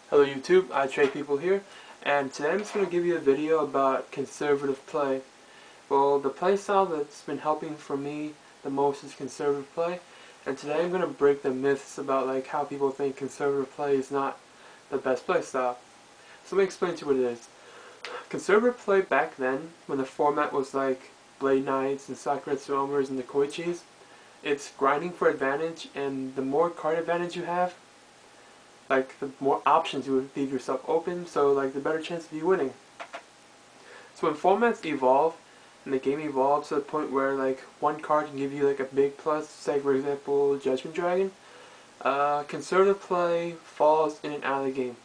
Hello YouTube, iTradePeople here, and today I'm just going to give you a video about conservative play. Well, the play style that's been helping for me the most is conservative play, and today I'm going to break the myths about like how people think conservative play is not the best play style. So let me explain to you what it is. Conservative play back then, when the format was like Blade Knights and Sakuretsu Omers and the Koichis, it's grinding for advantage, and the more card advantage you have, like the more options you would leave yourself open, so like the better chance of you winning. So when formats evolve and the game evolves to the point where like one card can give you like a big plus, say for example Judgment Dragon, conservative play falls in and out of the game.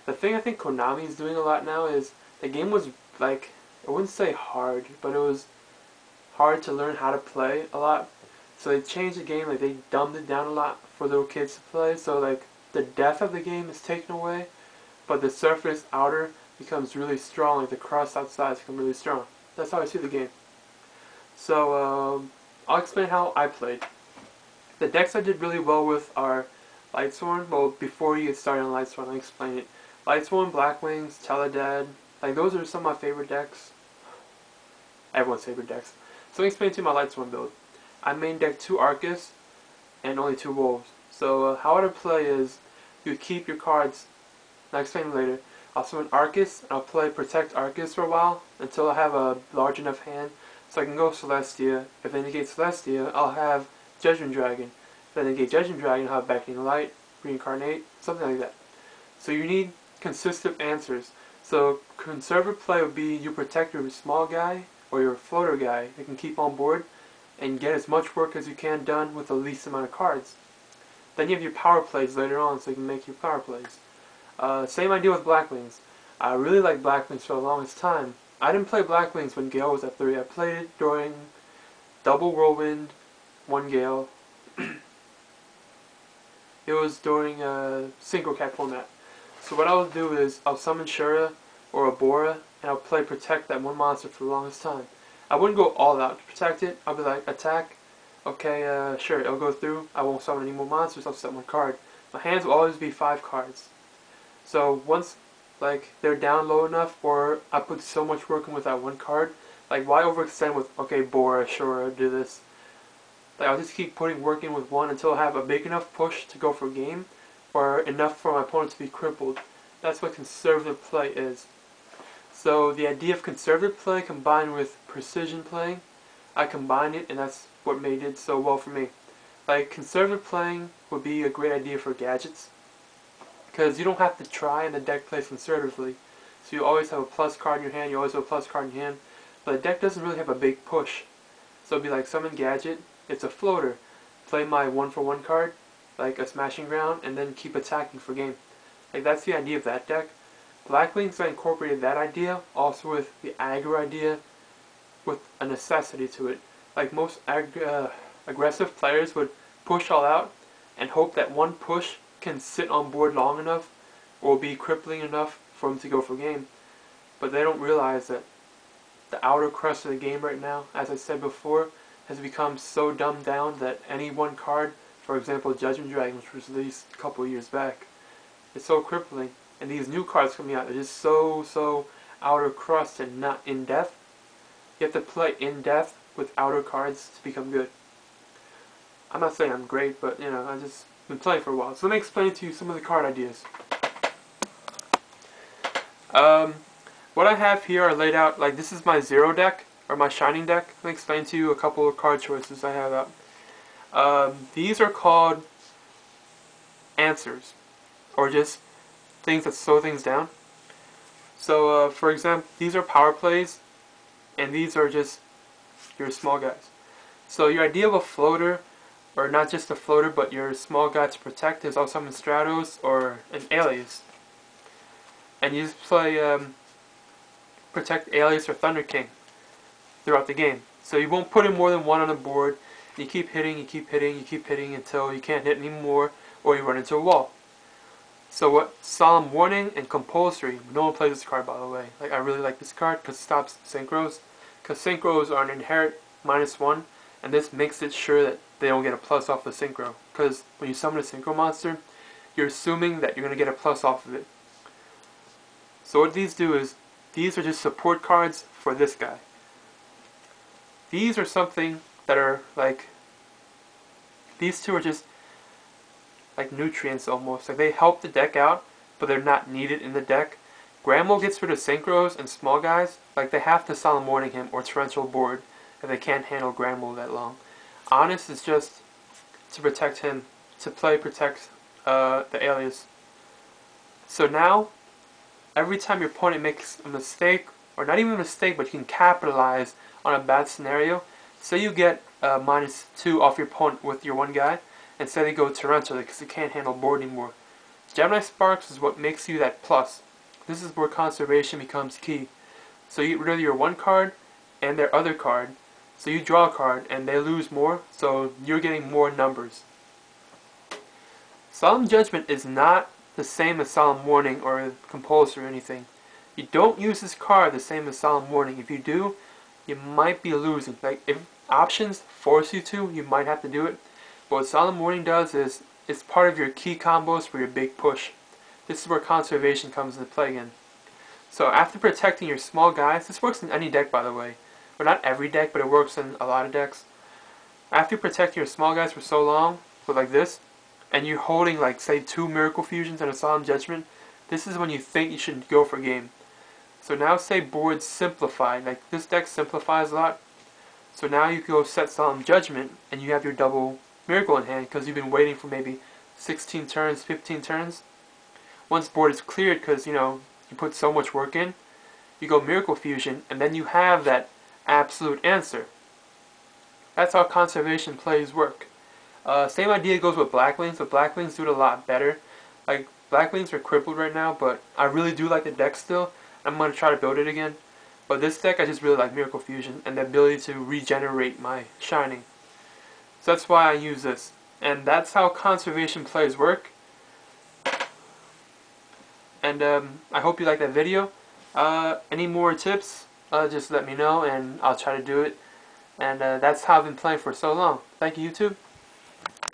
The thing I think Konami is doing a lot now is the game was like, I wouldn't say hard, but it was hard to learn how to play a lot. So they changed the game, like they dumbed it down a lot for little kids to play, so like the depth of the game is taken away, but the surface outer becomes really strong, like the crust outside becomes really strong. That's how I see the game. So I'll explain how I played. The decks I did really well with are Lightsworn. Well, before you get started on Lightsworn, I'll explain it. Lightsworn, Blackwings, Teledad, like those are some of my favorite decks. Everyone's favorite decks. So let me explain to you my Lightsworn build. I main deck 2 Arcus and only 2 Wolves. So how I would play is you keep your cards. I'll explain later. I'll summon Arcus and I'll play Protect Arcus for a while until I have a large enough hand so I can go Celestia. If they negate Celestia, I'll have Judgment Dragon. If they negate Judgment Dragon, I'll have Beckoning Light, Reincarnate, something like that. So you need consistent answers. So conservative play would be you protect your small guy or your floater guy that can keep on board and get as much work as you can done with the least amount of cards. Then you have your power plays later on, so you can make your power plays. Same idea with Blackwings. I really liked Blackwings for the longest time. I didn't play Blackwings when Gale was at 3. I played it during Double Whirlwind, 1 Gale. It was during Synchro Cat format. So what I'll do is I'll summon Shura or Abora, and I'll play Protect that one monster for the longest time. I wouldn't go all out to protect it. I'll be like, attack. Okay, sure, it'll go through. I won't summon any more monsters. I'll set 1 card. My hands will always be 5 cards. So once like they're down low enough, or I put so much work in with that 1 card, like why overextend with okay, Bora, Shura, do this. Like I'll just keep putting work in with 1 until I have a big enough push to go for game, or enough for my opponent to be crippled. That's what conservative play is. So the idea of conservative play combined with precision playing, I combined it, and that's what made it so well for me. Like conservative playing would be a great idea for gadgets, because you don't have to try and the deck plays conservatively. So you always have a plus card in your hand, you always have a plus card in your hand, but the deck doesn't really have a big push. So it'd be like summon gadget, it's a floater. Play my 1-for-1 card, like a smashing ground, and then keep attacking for game. Like that's the idea of that deck. Blackwings, I incorporated that idea, also with the aggro idea, with a necessity to it. Like most aggressive players would push all out and hope that 1 push can sit on board long enough or be crippling enough for them to go for game. But they don't realize that the outer crust of the game right now, as I said before, has become so dumbed down that any 1 card, for example Judgment Dragon, which was released a couple of years back, is so crippling. And these new cards coming out are just so outer crust and not in depth. You have to play in depth with outer cards to become good. I'm not saying I'm great, but you know, I've just been playing for a while. So let me explain to you some of the card ideas. What I have here are laid out, like this is my zero deck, or my shining deck. Let me explain to you a couple of card choices I have out. These are called answers, or just things that slow things down. So for example, these are power plays, and these are just your small guys. So your idea of a floater, or not just a floater, but your small guy to protect, is also summon Stratos or an Alias. And you just play Protect Alias or Thunder King throughout the game. So you won't put in more than 1 on the board. You keep hitting, you keep hitting, you keep hitting until you can't hit anymore, or you run into a wall. So what? Solemn Warning and Compulsory. No one plays this card, by the way. Like I really like this card because it stops synchros. Because synchros are an inherent -1, and this makes it sure that they don't get a plus off the synchro. Because when you summon a synchro monster, you're assuming that you're going to get a plus off of it. So what these do is, these are just support cards for this guy. These are something that are like, these two are just like nutrients almost. Like they help the deck out, but they're not needed in the deck. Granbull gets rid of synchros and small guys. Like they have to Solemn Warning him or Torrential Board if they can't handle Granbull that long. Honest is just to protect him, to protect the alias. So now, every time your opponent makes a mistake, or not even a mistake, but you can capitalize on a bad scenario. Say you get -2 off your opponent with your one guy, and say they go Torrential because they can't handle board anymore. Gemini Sparks is what makes you that plus. This is where conservation becomes key. So you get rid of your one card and their other card. So you draw a card and they lose more, so you're getting more numbers. Solemn Judgment is not the same as Solemn Warning or Compulsory or anything. You don't use this card the same as Solemn Warning. If you do, you might be losing. Like if options force you to, you might have to do it. But what Solemn Warning does is, it's part of your key combos for your big push. This is where conservation comes into play again. So after protecting your small guys, this works in any deck by the way. Well, not every deck, but it works in a lot of decks. After protecting your small guys for so long, with like this, and you're holding like say 2 Miracle Fusions and a Solemn Judgment, this is when you think you should go for game. So now say board's simplified, like this deck simplifies a lot. So now you go set Solemn Judgment and you have your double Miracle in hand because you've been waiting for maybe 16 turns, 15 turns. Once board is cleared because you know you put so much work in, you go Miracle Fusion and then you have that absolute answer. That's how conservation plays work. Same idea goes with Blackwings, but Blackwings do it a lot better. Like Blackwings are crippled right now, but I really do like the deck still. I'm going to try to build it again. But this deck I just really like Miracle Fusion and the ability to regenerate my Shining. So that's why I use this. And that's how conservation plays work. And I hope you like that video. Any more tips, just let me know and I'll try to do it. And that's how I've been playing for so long. Thank you, YouTube.